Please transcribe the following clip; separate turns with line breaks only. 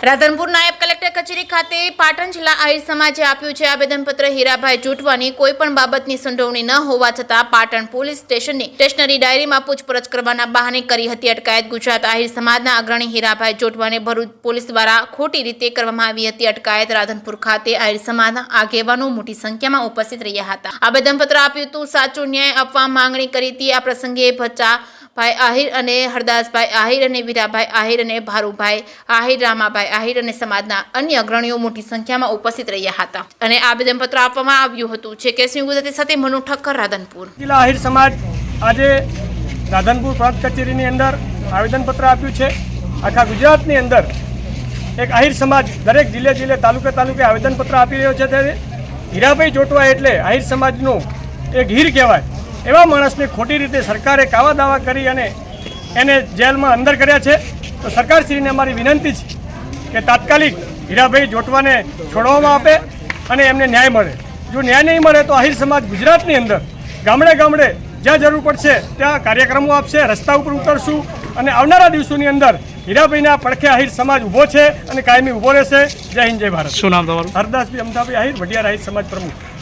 રાધનપુર નાયબ કલેક્ટર કચેરી ખાતે પાટણ જિલ્લા આહિર સમાજે આપ્યું છે આવેદનપત્ર હીરાભાઈ જોટવાની કોઈપણ બાબતની સંડોવણી ન હોવા છતાં પાટણ પોલીસ સ્ટેશનની સ્ટેશનરી ડાયરીમાં પૂછપરછ કરવાના બહાને કરી હતી અટકાયત। ગુજરાત આહિર સમાજના અગ્રણી હીરાભાઈ જોટવાને ભરૂચ પોલીસ દ્વારા ખોટી રીતે કરવામાં આવી હતી અટકાયત। રાધનપુર ખાતે આહિર સમાજના આગેવાનો મોટી સંખ્યામાં ઉપસ્થિત રહ્યા હતા। આવેદનપત્ર આપ્યું હતું, સાચો ન્યાય આપવા માંગણી કરી હતી। આ પ્રસંગે ભાઈ આહિર અને હરદાસભાઈ આહિર અને વીરાભાઈ આહિર અને ભારુભાઈ આહિર, રામાભાઈ આહિર અને સમાજના અન્ય અગ્રણીઓ મોટી સંખ્યામાં ઉપસ્થિત રહ્યા હતા અને આવેદનપત્ર આપવામાં આવ્યું હતું। છે કેસની ગુજરાતી સાથે મનુ ઠક્કર, રાધનપુર।
જિલ્લા આહિર સમાજ આજે રાધનપુર પ્રાંત કચેરીની અંદર આવેદનપત્ર આપ્યું છે। આખા ગુજરાતની અંદર એક આહિર સમાજ દરેક જિલ્લે તાલુકે આવેદનપત્ર આપી રહ્યો છે। ત્યારે હીરાભાઈ જોટવા એટલે આહિર સમાજનું એક હીર કહેવાય। એવા માણસને ખોટી રીતે સરકારે કાવા દાવા કરી અને એને જેલમાં અંદર કર્યા છે। તો સરકારશ્રીને અમારી વિનંતી છે કે તાત્કાલિક હીરાભાઈ જોટવાને છોડવામાં આપે અને એમને ન્યાય મળે। જો ન્યાય નહીં મળે તો આહિર સમાજ ગુજરાતની અંદર ગામડે જ્યાં જરૂર પડશે ત્યાં કાર્યક્રમો આપશે, રસ્તા ઉપર ઉતરશું અને આવનારા દિવસોની અંદર હીરાભાઈના પડખે આહિર સમાજ ઊભો છે અને કાયમી ઊભો રહેશે। જય હિન્દ, જય ભારત।
શું નામ તમારું?
હરદાસભાઈ અમદાભાઈ આહિર, વઢિયાર આહિર સમાજ પ્રમુખ।